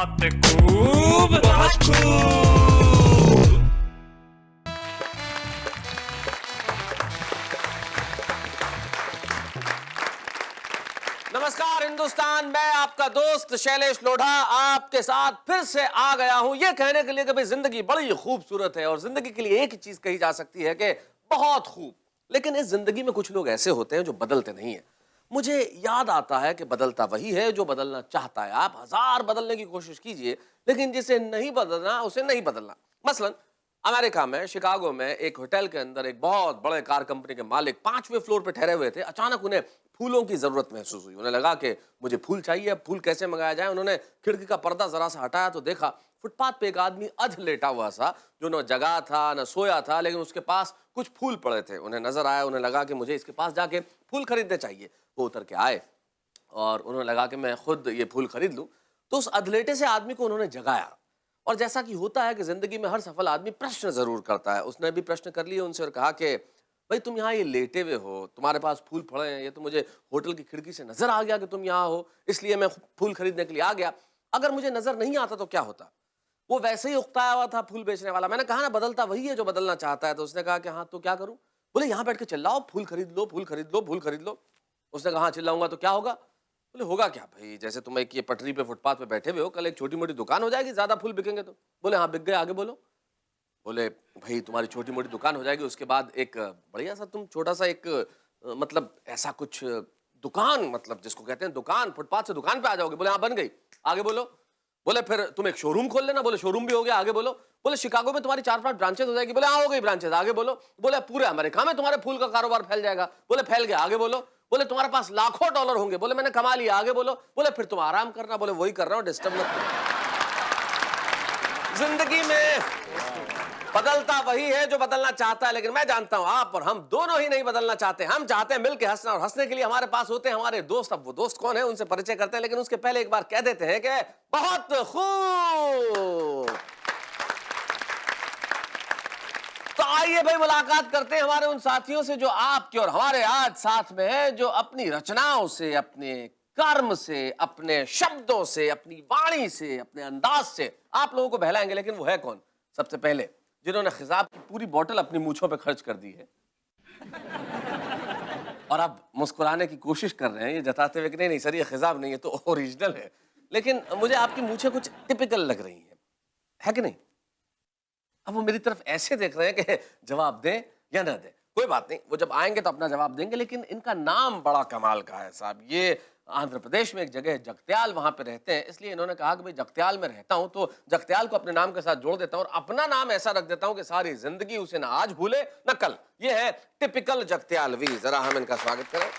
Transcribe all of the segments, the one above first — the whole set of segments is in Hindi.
बात खूब बहुत खूब। नमस्कार हिंदुस्तान, मैं आपका दोस्त शैलेश लोढ़ा आपके साथ फिर से आ गया हूं ये कहने के लिए कि भाई जिंदगी बड़ी खूबसूरत है और जिंदगी के लिए एक ही चीज कही जा सकती है कि बहुत खूब। लेकिन इस जिंदगी में कुछ लोग ऐसे होते हैं जो बदलते नहीं है। मुझे याद आता है कि बदलता वही है जो बदलना चाहता है। आप हजार बदलने की कोशिश कीजिए लेकिन जिसे नहीं बदलना उसे नहीं बदलना। मसलन अमेरिका में शिकागो में एक होटल के अंदर एक बहुत बड़े कार कंपनी के मालिक 5वें फ्लोर पे ठहरे हुए थे। अचानक उन्हें फूलों की जरूरत महसूस हुई। उन्हें लगा कि मुझे फूल चाहिए, अब फूल कैसे मंगाया जाए। उन्होंने खिड़की का पर्दा जरा सा हटाया तो देखा फुटपाथ पे एक आदमी अध लेटा हुआ था जो न जगा था न सोया था, लेकिन उसके पास कुछ फूल पड़े थे। उन्हें नजर आया, उन्हें लगा कि मुझे इसके पास जाके फूल खरीदने चाहिए। वो उतर के आए और उन्हें लगा कि मैं खुद ये फूल खरीद लूं। तो उस अधलेटे से आदमी को उन्होंने जगाया और जैसा कि होता है कि जिंदगी में हर सफल आदमी प्रश्न जरूर करता है, उसने भी प्रश्न कर लिए उनसे और कहा कि भाई तुम यहाँ ये लेटे हुए हो, तुम्हारे पास फूल पड़े हैं, ये तो मुझे होटल की खिड़की से नजर आ गया कि तुम यहाँ हो, इसलिए मैं फूल खरीदने के लिए आ गया। अगर मुझे नजर नहीं आता तो क्या होता। वो वैसे ही उकताया हुआ था फूल बेचने वाला। मैंने कहा ना बदलता वही है जो बदलना चाहता है। तो उसने कहा कि हाँ तो क्या करूं। बोले यहाँ बैठ के चिल्लाओ, फूल खरीद लो, फूल खरीद लो, फूल खरीद लो। उसने कहा हाँ चिल्लाऊंगा तो क्या होगा। बोले होगा क्या भाई, जैसे तुम एक ये पटरी पे फुटपाथ पे बैठे हुए हो, कल एक छोटी मोटी दुकान हो जाएगी, ज्यादा फूल बिकेंगे तो। बोले हाँ बिक गए, आगे बोलो। बोले भाई तुम्हारी छोटी मोटी दुकान हो जाएगी, उसके बाद एक बढ़िया सा तुम छोटा सा एक मतलब ऐसा कुछ दुकान, मतलब जिसको कहते हैं दुकान, फुटपाथ से दुकान पे आ जाओगे। बोले हाँ बन गई, आगे बोलो। बोले फिर तुम एक शोरूम खोल लेना। बोले शोरूम भी हो गया, आगे बोलो। बोले शिकागो में तुम्हारी 4-5 ब्रांचेस हो जाएगी। बोले हाँ हो गई ब्रांचेस, आगे बोलो। बोले पूरे अमेरिका में तुम्हारे फूल का कारोबार फैल जाएगा। बोले फैल गया, आगे बोलो। बोले तुम्हारे पास लाखों डॉलर होंगे। बोले मैंने कमा लिया, आगे बोलो। बोले फिर तुम आराम करना। बोले वही कर रहा हूं, डिस्टर्ब मत करो। जिंदगी में बदलता वही है जो बदलना चाहता है, लेकिन मैं जानता हूं आप और हम दोनों ही नहीं बदलना चाहते। हम चाहते हैं मिलके हंसना और हंसने के लिए हमारे पास होते हैं हमारे दोस्त। अब वो दोस्त कौन है उनसे परिचय करते हैं, लेकिन उसके पहले एक बार कह देते हैं कि बहुत खूब। तो आइए भाई मुलाकात करते हैं हमारे उन साथियों से जो आपके और हमारे आज साथ में हैं, जो अपनी रचनाओं से, अपने कर्म से, अपने शब्दों से, अपनी वाणी से, अपने अंदाज से आप लोगों को बहलाएंगे। लेकिन वो है कौन? सबसे पहले जिन्होंने खिजाब की पूरी बोतल अपनी मूंछों पे खर्च कर दी है और अब मुस्कुराने की कोशिश कर रहे हैं ये जताते हुए कि नहीं नहीं सर ये खिजाब नहीं है, तो ओरिजिनल है। लेकिन मुझे आपकी मूंछें कुछ टिपिकल लग रही हैं, है कि नहीं? अब वो मेरी तरफ ऐसे देख रहे हैं कि जवाब दें या ना दें। कोई बात नहीं, वो जब आएंगे तो अपना जवाब देंगे। लेकिन इनका नाम बड़ा कमाल का है साहब। ये आंध्र प्रदेश में एक जगह है जगत्याल, वहां पे रहते हैं। इसलिए इन्होंने कहा कि भाई जगत्याल में रहता हूं तो जगत्याल को अपने नाम के साथ जोड़ देता हूं और अपना नाम ऐसा रख देता हूं कि सारी जिंदगी उसे ना आज भूले ना कल। ये है टिपिकल जगत्यालवी। जरा हम इनका स्वागत करें।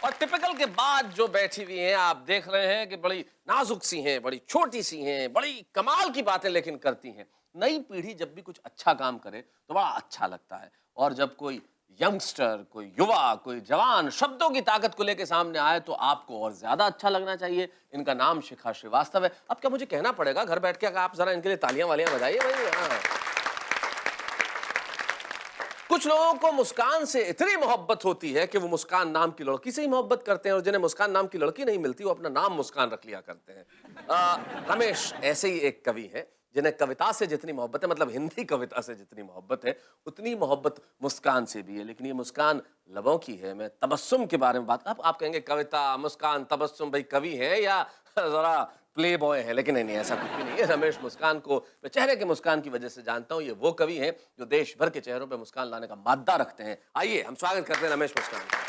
और टिपिकल के बाद जो बैठी हुई हैं आप देख रहे हैं कि बड़ी नाजुक सी हैं, बड़ी छोटी सी हैं, बड़ी कमाल की बातें लेकिन करती हैं। नई पीढ़ी जब भी कुछ अच्छा काम करे तो बड़ा अच्छा लगता है, और जब कोई यंगस्टर, कोई युवा, कोई जवान शब्दों की ताकत को लेकर सामने आए तो आपको और ज्यादा अच्छा लगना चाहिए। इनका नाम शिखा श्रीवास्तव है। अब क्या मुझे कहना पड़ेगा घर बैठ के, आप जरा इनके लिए तालियां वालियां बजाइए भाई। हाँ। कुछ लोगों को मुस्कान से इतनी मोहब्बत होती है कि वो मुस्कान नाम की लड़की से ही मोहब्बत करते हैं, और जिन्हें मुस्कान नाम की लड़की नहीं मिलती वो अपना नाम मुस्कान रख लिया करते हैं। रमेश ऐसे ही एक कवि है जिन्हें कविता से जितनी मोहब्बत है, मतलब हिंदी कविता से जितनी मोहब्बत है, उतनी मोहब्बत मुस्कान से भी है। लेकिन ये मुस्कान लबों की है। मैं तबस्सुम के बारे में बात, अब आप कहेंगे कविता, मुस्कान, तबस्सुम, भाई कवि है या जरा प्ले बॉय है? लेकिन नहीं, ऐसा कुछ भी नहीं है। रमेश मुस्कान को मैं चेहरे के मुस्कान की वजह से जानता हूं। ये वो कवि हैं जो देश भर के चेहरों पे मुस्कान लाने का मादा रखते हैं। आइए हम स्वागत करते हैं रमेश मुस्कान का।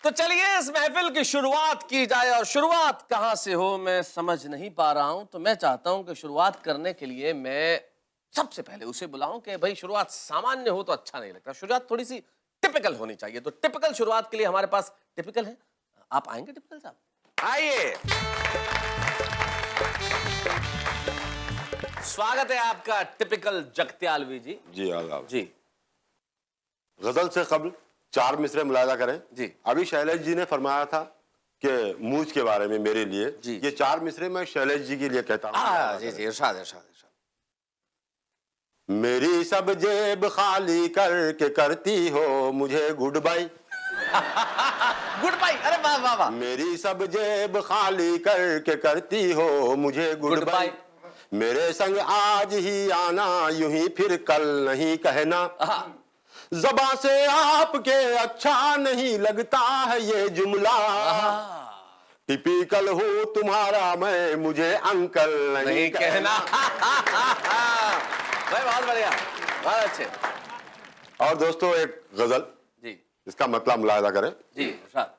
तो चलिए इस महफिल की शुरुआत की जाए, और शुरुआत कहां से हो मैं समझ नहीं पा रहा हूं। तो मैं चाहता हूं कि शुरुआत करने के लिए मैं सबसे पहले उसे बुलाऊं कि भाई शुरुआत सामान्य हो तो अच्छा नहीं लगता, शुरुआत थोड़ी सी टिपिकल होनी चाहिए। तो टिपिकल शुरुआत के लिए हमारे पास टिपिकल है। आप आएंगे टिपिकल साहब? आइए, स्वागत है आपका टिपिकल जगत्यालवी जी। जी आदाब जी। गजल से कबल 4 मिसरे मुलायदा करें जी। अभी शैलेश जी ने फरमाया था कि मूछ के बारे में मेरे लिए जी। ये 4 मिसरे मैं शैलेश जी के लिए कहता हूँ। जी जी, इरशाद इरशाद इरशाद। मेरी सब जेब खाली करके करती हो मुझे गुड बाय, गुड बाय। अरे वाह वाह वाह। मेरी सब जेब खाली करके करती हो मुझे गुड बाय। मेरे संग आज ही आना यूं ही फिर कल नहीं कहना। ज़बां से आपके अच्छा नहीं लगता है ये जुमला। टिपिकल हूँ तुम्हारा मैं मुझे अंकल नहीं कहना। भाई बहुत बढ़िया, बहुत अच्छे। और दोस्तों एक गजल जी, इसका मतलब मुलाहिजा करें जी इरशाद।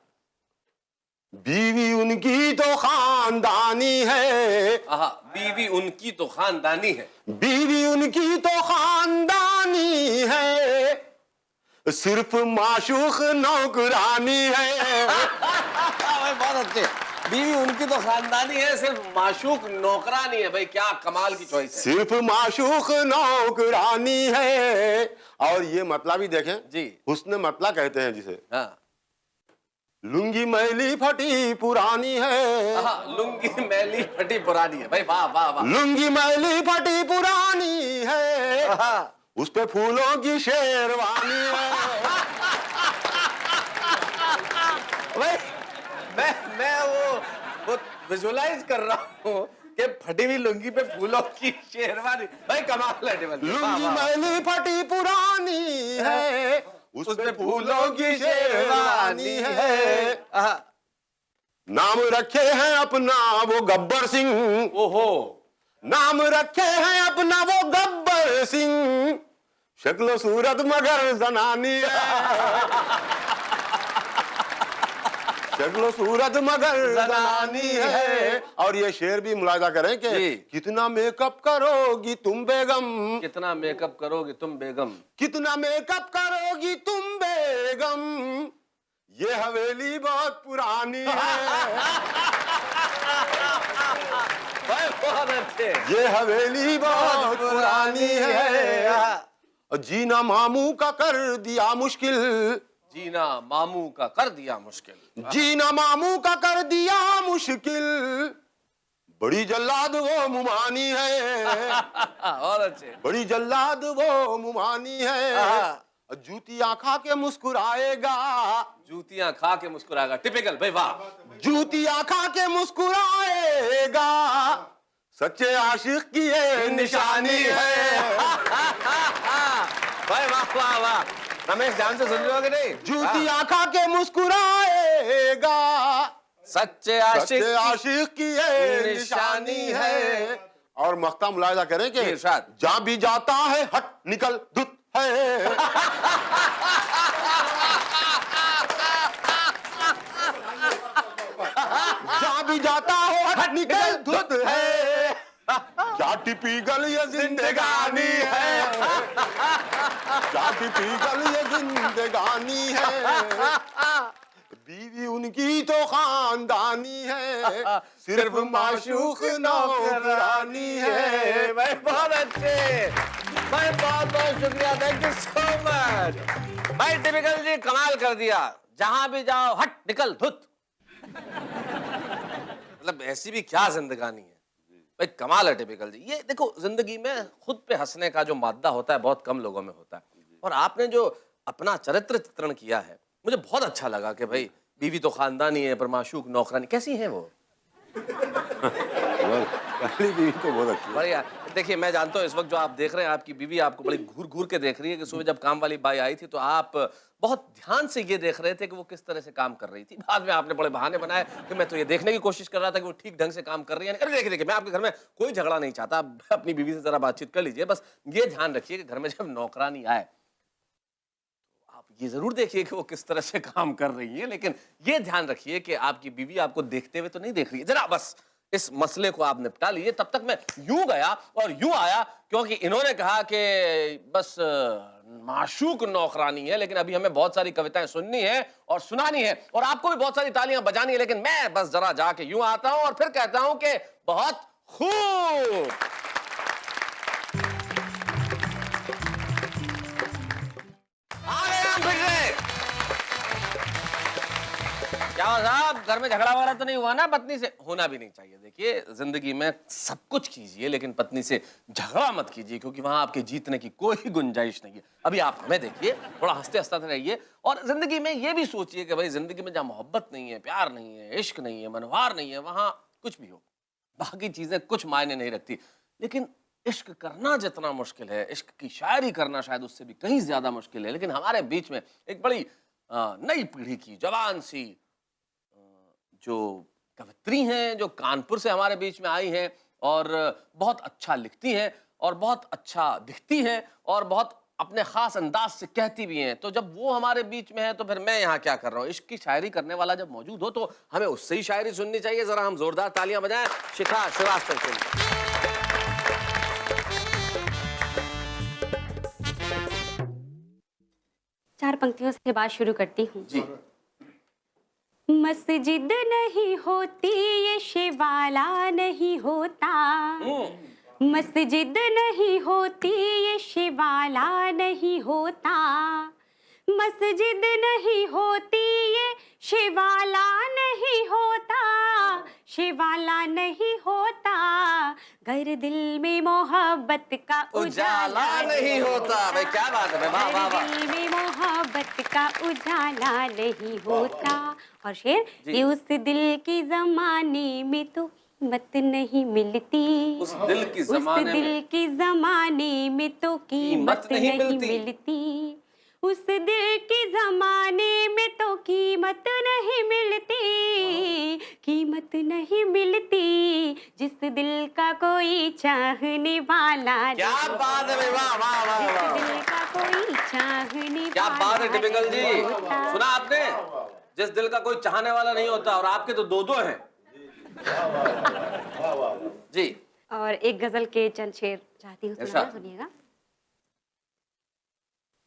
बीवी उनकी तो खानदानी है। बीवी उनकी तो खानदानी है। बीवी उनकी तो खानदानी है, सिर्फ माशूक नौकरानी है। बहुत अच्छे। बीवी उनकी तो खानदानी है, सिर्फ माशूक नौकरानी है। भाई क्या कमाल की चॉइस है। सिर्फ माशूक नौकरानी है। और ये मतलब ही देखें जी, हुस्न मतलब कहते हैं जिसे। हाँ। लुंगी मैली फटी पुरानी है। लुंगी मैली फटी पुरानी है। भाई वाह वाह वाह। लुंगी मैली फटी पुरानी है, उस पे फूलों की शेरवानी है। भाई मैं वो विजुलाइज कर रहा हूँ कि फटी हुई लुंगी पे फूलों की शेरवानी। भाई कमाल है टेबल। लुंगी मैली फटी पुरानी है, उस पे फूलों की शेरवानी है। नाम रखे हैं अपना वो गब्बर सिंह। ओहो। नाम रखे हैं अपना वो गब्बर सिंह, शक्लो सूरत मगर जनानी है। शक्लो सूरत मगर जनानी है। और ये शेर भी मुलाहिजा करें कि कितना मेकअप करोगी तुम बेगम। कितना मेकअप करोगी तुम बेगम। कितना मेकअप करोगी तुम बेगम, ये हवेली बहुत पुरानी है। बहुत अच्छे। ये हवेली बहुत पुरानी है, जीना मामू का कर दिया मुश्किल। जीना मामू का कर दिया मुश्किल। जीना मामू का कर दिया मुश्किल, बड़ी जल्लाद वो मुमानी है। और अच्छे। बड़ी जल्लाद वो मुमानी है, जूतियां खा के मुस्कुराएगा। जूतियां खा के मुस्कुराएगा। टिपिकल भाई वाह। जूतियां खा के मुस्कुराएगा, सच्चे आशिक की ये निशानी है। भाई वाह वाह वाह। रमेश ध्यान से सुन रहे हो कि नहीं। जूतियां खा के मुस्कुराएगा, सच्चे आशिक की ये निशानी है। और मख्ता मुलाहिजा करें कि जहां भी जाता है हट निकल धुत है। जहां भी जाता हो हट निकल धुत है, क्या टिपिकल ये जिंदगानी है। क्या टिपिकल ये जिंदगानी है। बीवी उनकी तो खानदानी है, सिर्फ माशूक नौकरानी है। भाई बहुत अच्छे। भाई बहुत बहुत शुक्रिया। Thank you so much. भाई टिपिकल जी कमाल कर दिया। जहां भी जाओ हट निकल धुत। मतलब ऐसी भी क्या जिंदगानी है। भाई कमाल है टिपिकल जी। ये देखो जिंदगी में खुद पे हंसने का जो मादा होता है बहुत कम लोगों में होता है, और आपने जो अपना चरित्र चित्रण किया है मुझे बहुत अच्छा लगा कि भाई बीवी तो खानदानी है पर माशूक नौकरानी। कैसी है वो? पहली बीवी तो बहुत अच्छी है। बढ़िया। देखिए मैं जानता हूँ इस वक्त जो आप देख रहे हैं आपकी बीवी आपको बड़ी घूर घूर के देख रही है कि सुबह जब काम वाली बाई आई थी तो आप बहुत ध्यान से ये देख रहे थे कि वो किस तरह से काम कर रही थी। बाद में आपने बड़े बहाने बनाए कि मैं तो ये देखने की कोशिश कर रहा था कि वो ठीक ढंग से काम कर रही है। अरे देखिए मैं आपके घर में कोई झगड़ा नहीं चाहता, आप अपनी बीवी से जरा बातचीत कर लीजिए। बस ये ध्यान रखिए कि घर में जब नौकरानी आए आप ये जरूर देखिए कि वो किस तरह से काम कर रही है, लेकिन ये ध्यान रखिए कि आपकी बीवी आपको देखते हुए तो नहीं देख रही है। जरा बस इस मसले को आप निपटा लीजिए। तब तक मैं यूं गया और यूं आया क्योंकि इन्होंने कहा कि बस माशूक नौकरानी है, लेकिन अभी हमें बहुत सारी कविताएं सुननी है और सुनानी है और आपको भी बहुत सारी तालियां बजानी है। लेकिन मैं बस जरा जाके यूं आता हूं और फिर कहता हूं कि बहुत खूब। आ गए हम फिर से। क्या क्या साहब, घर में झगड़ा वगैरह तो नहीं हुआ ना पत्नी से? होना भी नहीं चाहिए। देखिए, जिंदगी में सब कुछ कीजिए लेकिन पत्नी से झगड़ा मत कीजिए, क्योंकि वहां आपके जीतने की कोई गुंजाइश नहीं है। अभी आप हमें देखिए, थोड़ा हंसते हंसते रहिए और जिंदगी में ये भी सोचिए कि भाई जिंदगी में जहाँ मोहब्बत नहीं है, प्यार नहीं है, इश्क नहीं है, मनोहार नहीं है, वहां कुछ भी हो, बाकी चीजें कुछ मायने नहीं रखती। लेकिन इश्क करना जितना मुश्किल है, इश्क की शायरी करना शायद उससे भी कहीं ज्यादा मुश्किल है। लेकिन हमारे बीच में एक बड़ी नई पीढ़ी की जवान सी जो कवित्री हैं, जो कानपुर से हमारे बीच में आई हैं और बहुत अच्छा लिखती हैं और बहुत अच्छा दिखती हैं और बहुत अपने खास अंदाज से कहती भी हैं। तो जब वो हमारे बीच में है तो फिर मैं यहाँ क्या कर रहा हूँ? इश्क की शायरी करने वाला जब मौजूद हो तो हमें उससे ही शायरी सुननी चाहिए। जरा हम जोरदार तालियां बजाएं शिखा श्रीवास्तव के लिए। चार पंक्तियों से बात शुरू करती हूँ। जी। मस्जिद नहीं होती ये शिवाला नहीं होता, मस्जिद नहीं होती ये शिवाला नहीं होता, मस्जिद नहीं होती ये शिवाला नहीं होता, शिवाला नहीं होता, घर दिल में मोहब्बत का उजाला नहीं होता। भाई क्या बात है, वाह वाह वाह। दिल में मोहब्बत का उजाला नहीं होता। और शेर, ये उस दिल की जमाने में तो कीमत नहीं मिलती, उस दिल की जमाने उस दिल की जमाने में तो कीमत नहीं मिलती, उस दिल की जमाने में तो कीमत नहीं मिलती, कीमत नहीं मिलती, जिस दिल का कोई चाहने वाला, क्या बात है, वाह वाह वाह वाह। जिस दिल का कोई चाहने क्या बात है टिपिकल जी, सुना आपने? जिस दिल का कोई चाहने वाला नहीं होता, और आपके तो दो दो हैं जी। और एक गजल के चंद शेर चाहती हूँ सुनाना, सुनिएगा।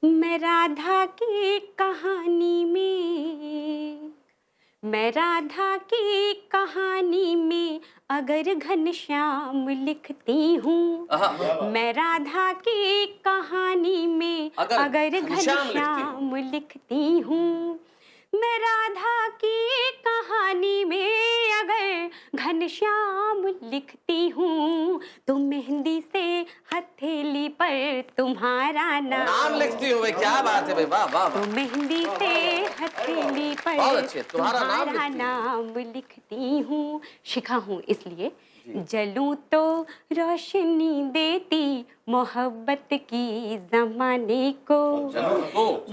मैं राधा की कहानी में, मैं राधा की कहानी में अगर घनश्याम लिखती हूँ, मैं राधा की कहानी में अगर घनश्याम लिखती हूँ, मैं राधा की कहानी में अगर घनश्याम लिखती हूँ, तो मेहंदी से हथेली पर तुम्हारा नाम लिखती हूँ। क्या बात है भाई, वाह वाह। तो मेहंदी से हथेली पर तुम्हारा नाम लिखती हूँ। शिखा हूँ इसलिए जलूं तो रोशनी देती मोहब्बत की जमाने को,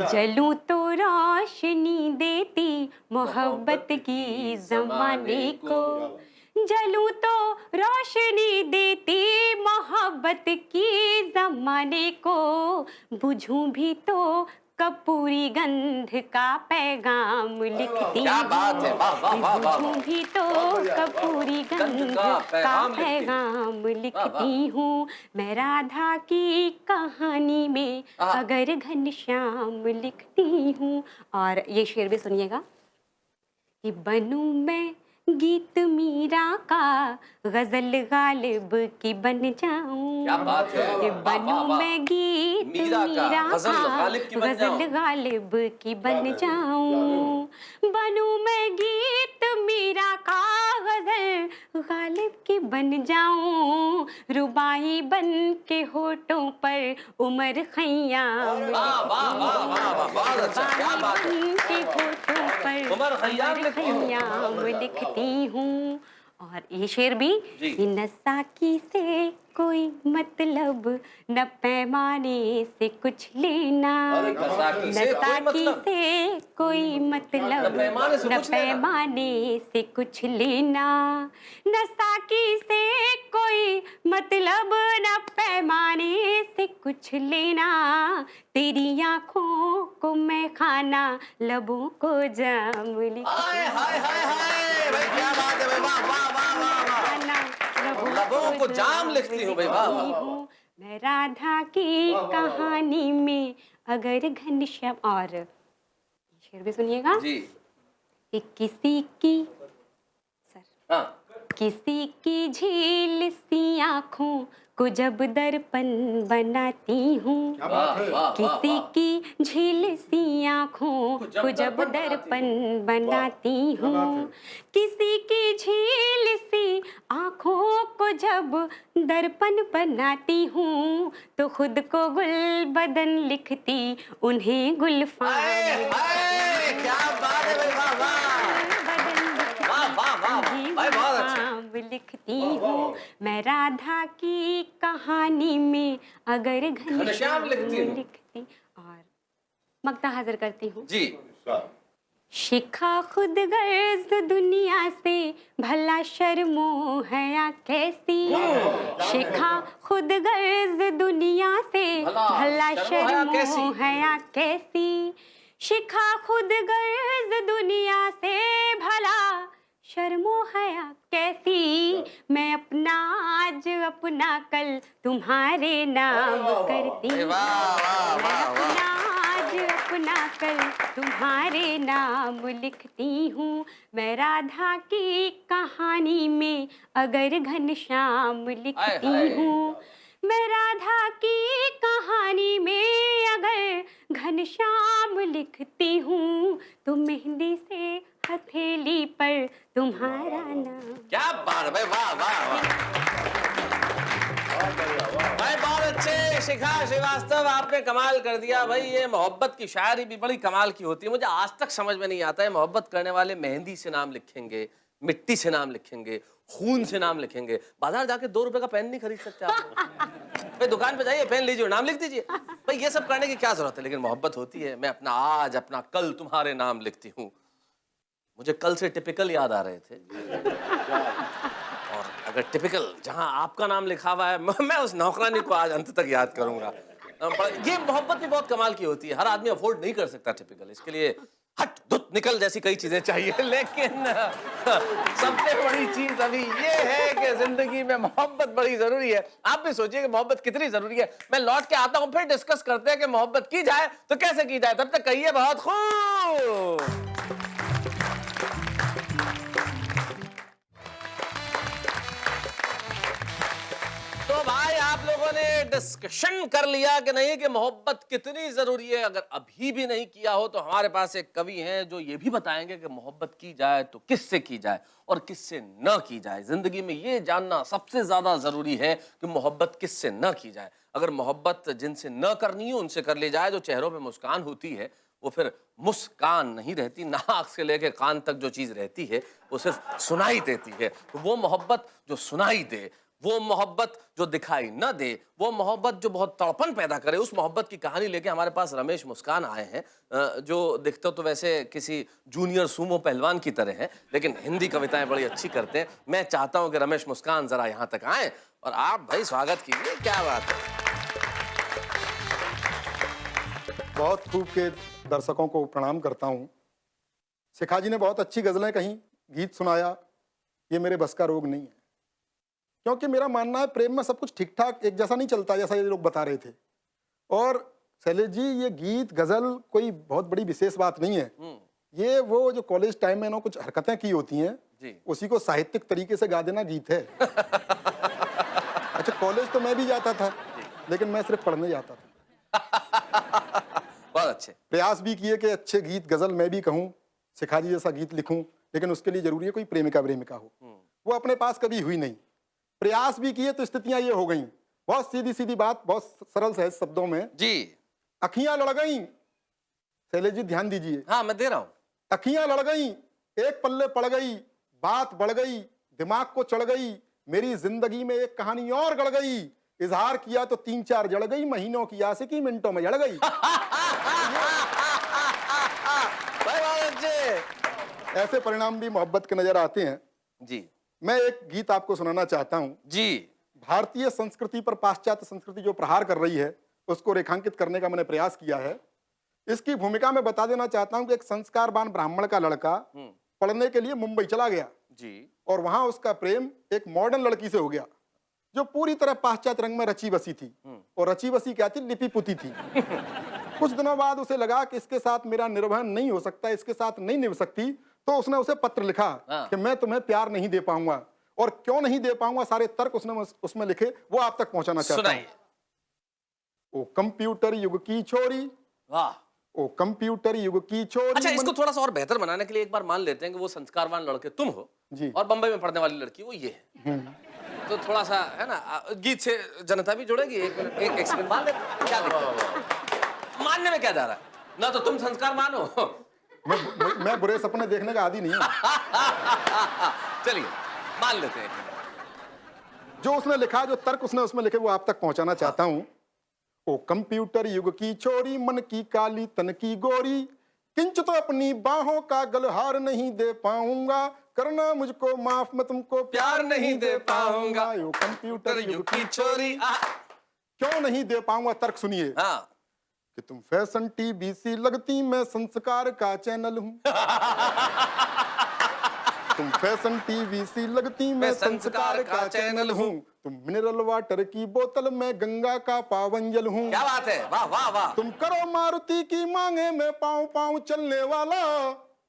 जलूं तो रोशनी देती मोहब्बत की जमाने को, जलूं तो रोशनी देती मोहब्बत की जमाने को, बुझूं भी तो कपूरी गंध का पैगाम लिखती, क्या बात है, वाह वाह वाह वाह। बुझूं भी तो कपूरी गंध का पैगाम लिखती हूँ, मैं राधा की कहानी में अगर घनश्याम लिखती हूँ। और ये शेर भी सुनिएगा कि बनूं मैं गीत मीरा का गजल गालिब की बन जाऊं, क्या बात है, कि बनूं मैं गीत मीरा का गजल गालिब की बन जाऊं, बनूं मैं गीत मीरा का गजल गालिब की बन जाऊं, रुबाई बन के होठों पर उमर खैयाम के होठों पर उमर खैयाम लिखती हूँ। और ये शेर भी, नसाकी से कोई मतलब न पैमाने से कुछ लेना, नसाकी से कोई मतलब न पैमाने से कुछ लेना, नसाकी से कोई मतलब न पैमाने से कुछ लेना, तेरी आँखों को मैं खाना लबों को जाम लबों को जाम लिखती हूँ भाई, वाह वाह। मैं राधा की कहानी में अगर घनश्याम। और शेर भी सुनिएगा कि किसी की किसी की झील सी आँखों को जब दर्पण बनाती हूँ, किसी की झील सी आँखों को जब दर्पण बनाती हूँ, किसी की झील सी आँखों को जब दर्पण बनाती हूँ, तो खुद को गुल बदन लिखती उन्हें गुलफाम क्या बात है भाई, वाह वाह वाह वाह भाई, बहुत अच्छा। लिखती हूँ मैं राधा की कहानी में अगर घनश्याम लिखती। और मक्ता हाजिर करती हूँ जी। शिखा खुद गर्ज दुनिया से भला शर्मो हया कैसी, शिखा खुद गर्ज दुनिया से भला शर्मो हया कैसी, शिखा खुद गर्ज दुनिया से भला शर्मो हया कैसी, मैं अपना आज अपना कल तुम्हारे नाम करती हूँ, मैं अपना आज अपना कल तुम्हारे नाम लिखती हूँ, मैं राधा की कहानी में अगर घनश्याम लिखती हूँ, मैं राधा की कहानी में अगर घनश्याम लिखती हूँ, तो मेहंदी से हथेली पर तुम्हारा नाम। क्या बात भाई, वाह वाह भाई, बहुत अच्छे। शिखा श्रीवास्तव, आपने कमाल कर दिया भाई। ये मोहब्बत की शायरी भी बड़ी कमाल की होती है। मुझे आज तक समझ में नहीं आता है, मोहब्बत करने वाले मेहंदी से नाम लिखेंगे, मिट्टी से नाम लिखेंगे, खून से नाम लिखेंगे, बाजार जाके 2 रुपए का पेन नहीं खरीद सकते आप भाई, दुकान पे जाइए, पेन लीजिए, नाम लिख दीजिए भाई, ये सब करने की क्या जरूरत है। लेकिन मोहब्बत होती है, मैं अपना आज अपना कल तुम्हारे नाम लिखती हूँ। मुझे कल से टिपिकल याद आ रहे थे और अगर टिपिकल जहां आपका नाम लिखा हुआ है, मैं उस नौकरानी को आज अंत तक याद करूंगा। ये मोहब्बत भी बहुत कमाल की होती है, हर आदमी अफोर्ड नहीं कर सकता टिपिकल, इसके लिए हट धुत निकल जैसी कई चीजें चाहिए। लेकिन सबसे बड़ी चीज अभी ये है कि जिंदगी में मोहब्बत बड़ी जरूरी है। आप भी सोचिए कि मोहब्बत कितनी जरूरी है। मैं लौट के आता हूं, फिर डिस्कस करते हैं कि मोहब्बत की जाए तो कैसे की जाए। तब तक कहिए बहुत खूब। तो भाई आप लोगों ने डिस्कशन कर लिया कि नहीं कि मोहब्बत कितनी जरूरी है। अगर अभी भी नहीं किया हो तो हमारे पास एक कवि हैं जो ये भी बताएंगे कि मोहब्बत की जाए तो किससे की जाए और किससे न की जाए। जिंदगी में ये जानना सबसे ज्यादा जरूरी है कि मोहब्बत किससे न की जाए। अगर मोहब्बत जिनसे न करनी हो उनसे कर ली जाए, जो चेहरों पे मुस्कान होती है वो फिर मुस्कान नहीं रहती, नाक से लेके कान तक जो चीज रहती है वो सिर्फ सुनाई देती है। तो वो मोहब्बत जो सुनाई दे, वो मोहब्बत जो दिखाई न दे, वो मोहब्बत जो बहुत तड़पन पैदा करे, उस मोहब्बत की कहानी लेके हमारे पास रमेश मुस्कान आए हैं, जो दिखते तो वैसे किसी जूनियर सूमो पहलवान की तरह हैं, लेकिन हिंदी कविताएं बड़ी अच्छी करते हैं। मैं चाहता हूं कि रमेश मुस्कान जरा यहाँ तक आए और आप भाई स्वागत कीजिए। क्या बात है। बहुत खूब के दर्शकों को प्रणाम करता हूँ। शिखा जी ने बहुत अच्छी गजलें कहीं, गीत सुनाया। ये मेरे बस का रोग नहीं है, क्योंकि मेरा मानना है प्रेम में सब कुछ ठीक ठाक एक जैसा नहीं चलता जैसा ये लोग बता रहे थे। और शैलेश जी, ये गीत गजल कोई बहुत बड़ी विशेष बात नहीं है। ये वो जो कॉलेज टाइम में ना कुछ हरकतें की होती हैं उसी को साहित्यिक तरीके से गा देना गीत है। अच्छा, कॉलेज तो मैं भी जाता था लेकिन मैं सिर्फ पढ़ने जाता था। बहुत अच्छे प्रयास भी किए कि अच्छे गीत गजल मैं भी कहूँ, शिखा जी जैसा गीत लिखूं, लेकिन उसके लिए जरूरी है कोई प्रेमिका प्रेमिका हो। वो अपने पास कभी हुई नहीं। प्रयास भी किए तो स्थितियां ये हो गई। बहुत सीधी सीधी बात, बहुत सरल सहज शब्दों में जी। अखियां लड़ गई। शैलेश जी ध्यान दीजिए। हाँ, मैं दे रहा हूं। अखियां लड़ गई, एक पल्ले पड़ गई, बात बढ़ गई, दिमाग को चढ़ गई, मेरी जिंदगी में एक कहानी और गढ़ गई। इजहार किया तो 3-4 जड़ गई, महीनों की आशिकी मिनटों में जड़ गई। ऐसे परिणाम भी मोहब्बत के नजर आते हैं जी। मैं एक गीत आपको सुनाना चाहता हूं जी। भारतीय संस्कृति पर पाश्चात्य संस्कृति जो प्रहार कर रही है उसको रेखांकित करने का मैंने प्रयास किया है। इसकी भूमिका में बता देना चाहता हूं कि एक संस्कारवान ब्राह्मण का लड़का पढ़ने के लिए मुंबई चला गया जी। और वहां उसका प्रेम एक मॉडर्न लड़की से हो गया जो पूरी तरह पाश्चात्य रंग में रची बसी थी। और रची बसी क्या थी? लिपि पुती थी। कुछ दिनों बाद उसे लगा कि इसके साथ मेरा निर्वहन नहीं हो सकता, इसके साथ नहीं निभ सकती, तो उसने उसे पत्र लिखा कि मैं तुम्हें प्यार नहीं दे पाऊंगा। और क्यों नहीं दे पाऊंगा सारे तर्क उसने उसमें लिखे, वो आप तक पहुंचाना चाहता हूं। सुनाइए। ओ कंप्यूटर युग की छोरी, वाह। ओ कंप्यूटर युग की छोरी। अच्छा, इसको थोड़ा सा और बेहतर बनाने के लिए एक बार मान लेते हैं कि वो संस्कारवान लड़के तुम हो जी। और बंबई में पढ़ने वाली लड़की वो ये है। तो थोड़ा सा है ना, गीत से जनता भी जुड़ेगी। एक सेकंड मान लेते हैं, क्या दिक्कत है? मानने में क्या जा रहा है? ना तो तुम संस्कारवान हो। मैं बुरे सपने देखने का आदी नहीं हूं। चलिए मान लेते हैं। जो उसने लिखा, जो तर्क उसने उसमें लिखे, वो आप तक पहुंचाना चाहता हूं। ओ कंप्यूटर युग की छोरी, मन की काली तन की गोरी, किंच तो अपनी बाहों का गलहार नहीं दे पाऊंगा, करना मुझको माफ, मैं तुमको प्यार नहीं दे पाऊंगा। ओ कंप्यूटर युग की छोरी। क्यों नहीं दे पाऊंगा? तर्क सुनिए। हाँ। कि तुम फैशन टीवी सी लगती, मैं संस्कार का चैनल हूं। तुम फैशन टीवी सी लगती, मैं संस्कार का चैनल हूं। तुम मिनरल वाटर की बोतल, मैं गंगा का पावन जल हूं। क्या बात है, वाह वाह वाह। तुम करो मारुति की मांगे, मैं पाँव पाँव चलने वाला।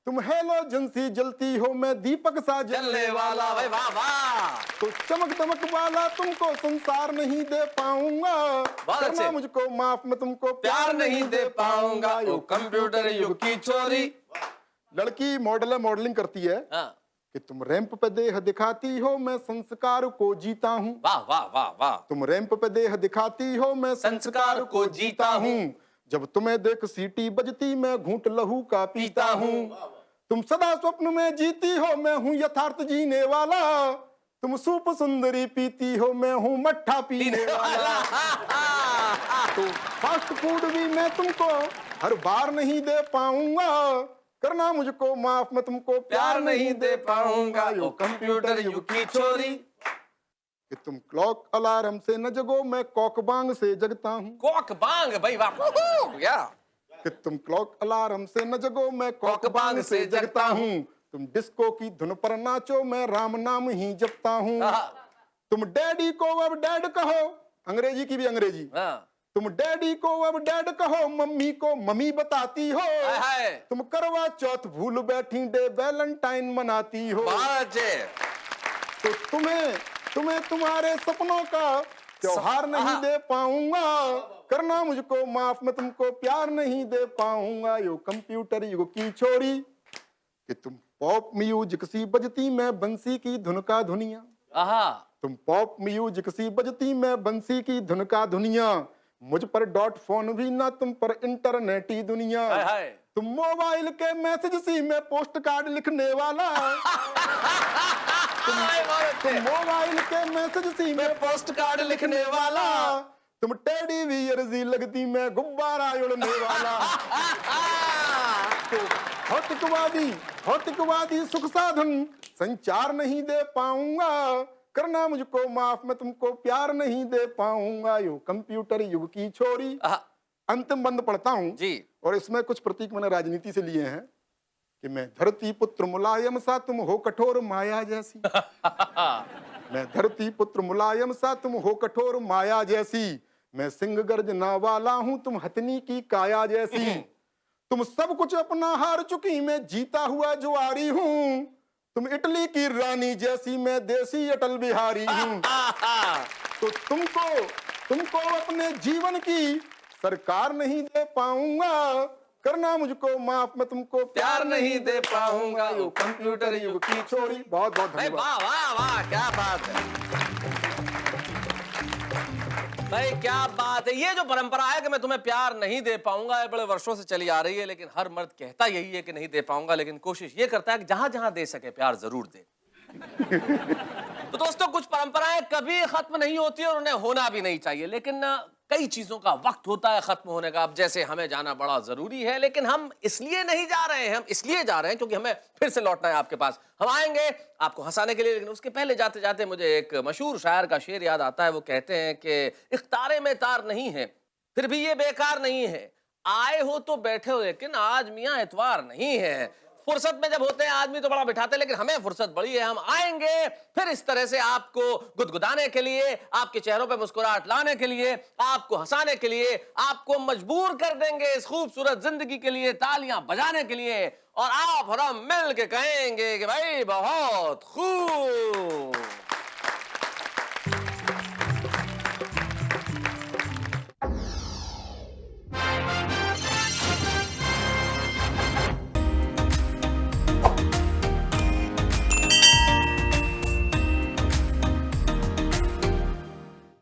तुम हेलोजन सी जलती हो, मैं दीपक सा जलने वाला। भाई वाह वाह। तो चमक दमक वाला तुमको संसार नहीं दे पाऊंगा, करना मुझको माफ, मैं तुमको प्यार नहीं दे पाऊंगा। ओ कंप्यूटर युग की छोरी। लड़की मॉडलिंग करती है। हाँ। कि तुम रैंप पे देह दिखाती हो, मैं संस्कार को जीता हूँ। वाह वाह वाह वाह। तुम रैंप पे देह दिखाती हो, मैं संस्कार को जीता हूँ। जब तुम्हें देख सीटी बजती, मैं घूंट लहू का पीता हूँ। तुम सदा स्वप्न में जीती हो, मैं हूँ यथार्थ जीने वाला। तुम सूप सुंदरी पीती हो, मैं हूँ मट्ठा पीने वाला। तो फास्ट फूड भी मैं तुमको हर बार नहीं दे पाऊंगा, करना मुझको माफ, मैं तुमको प्यार नहीं दे पाऊंगा। यो कंप्यूटर युग की छोरी। कि तुम क्लॉक अलार्म से न जगो, मैं कॉकबांग से जगता हूँ। कॉकबांग, भाई वाह। या कि तुम क्लॉक अलार्म से न जगो, मैं कॉकबांग से जगता हूँ। तुम डिस्को की धुन पर नाचो, मैं राम नाम ही जपता हूँ। तुम डैडी को अब डैड कहो, अंग्रेजी की भी अंग्रेजी। तुम डैडी को अब डैड कहो, मम्मी को मम्मी बताती हो। तुम करवा चौथ भूल बैठी, डे वैलेंटाइन मनाती हो। तो तुम्हें तुम्हारे सपनों का त्योहार नहीं दे पाऊंगा, करना मुझको माफ, मैं तुमको प्यार नहीं दे पाऊंगा। यो कंप्यूटर युग की छोरी। कि तुम पॉप म्यूजिक सी बजती, मैं बंसी की धुन का धुनिया। तुम पॉप म्यूजिक सी बजती, मैं बंसी की धुन का धुनिया। मुझ पर डॉट फोन भी ना, तुम पर इंटरनेट ही दुनिया। तुम मोबाइल के मैसेज सी, मैं पोस्ट कार्ड लिखने वाला। तुम मोबाइल के मैसेज सी, मैं पोस्ट कार्ड लिखने वाला। तुम टेडी बियर सी लगती, मैं गुब्बारा उड़ने वाला। तो भौतिकवादी सुख साधन संचार नहीं दे पाऊंगा, करना मुझको माफ, मैं तुमको प्यार नहीं दे पाऊंगा। यो कंप्यूटर युग की छोरी। अंतिम बंद पढ़ता हूं जी। और इसमें कुछ प्रतीक मैंने राजनीति से लिए हैं। कि मैं धरती पुत्र मुलायम सा, तुम हो कठोर माया जैसी। मैं धरती पुत्र मुलायम सा, तुम हो कठोर माया जैसी। मैं सिंह गर्जना वाला हूं, तुम हथनी की काया जैसी। तुम सब कुछ अपना हार चुकी, मैं जीता हुआ जुआरी हूं। तुम इटली की रानी जैसी, मैं देसी अटल बिहारी हूं। तो तुमको अपने जीवन की सरकार नहीं दे पाऊंगा, करना मुझको माफ, मैं तुमको प्यार नहीं दे पाऊंगा। यो कंप्यूटर युग की छोरी। बहुत बहुत धन्यवाद। वाह वाह वाह, क्या बात है भाई, क्या बात है। ये जो परंपरा है कि मैं तुम्हें प्यार नहीं दे पाऊंगा, ये बड़े वर्षों से चली आ रही है। लेकिन हर मर्द कहता यही है कि नहीं दे पाऊंगा, लेकिन कोशिश ये करता है कि जहां जहां दे सके प्यार जरूर दे। तो दोस्तों, कुछ परंपराएं कभी खत्म नहीं होती और उन्हें होना भी नहीं चाहिए, लेकिन कई चीजों का वक्त होता है खत्म होने का। अब जैसे हमें जाना बड़ा जरूरी है, लेकिन हम इसलिए नहीं जा रहे हैं, हम इसलिए जा रहे हैं क्योंकि हमें फिर से लौटना है आपके पास। हम आएंगे आपको हंसाने के लिए, लेकिन उसके पहले जाते जाते मुझे एक मशहूर शायर का शेर याद आता है। वो कहते हैं कि इख्तारे में तार नहीं है, फिर भी ये बेकार नहीं है। आए हो तो बैठे हो, लेकिन आज मियां इतवार नहीं है। फुर्सत में जब होते हैं आदमी तो बड़ा बिठाते हैं, लेकिन हमें फुर्सत बड़ी है। हम आएंगे फिर इस तरह से आपको गुदगुदाने के लिए, आपके चेहरों पे मुस्कुराहट लाने के लिए, आपको हंसाने के लिए, आपको मजबूर कर देंगे इस खूबसूरत जिंदगी के लिए तालियां बजाने के लिए, और आप और हम मिल के कहेंगे कि भाई बहुत खूब।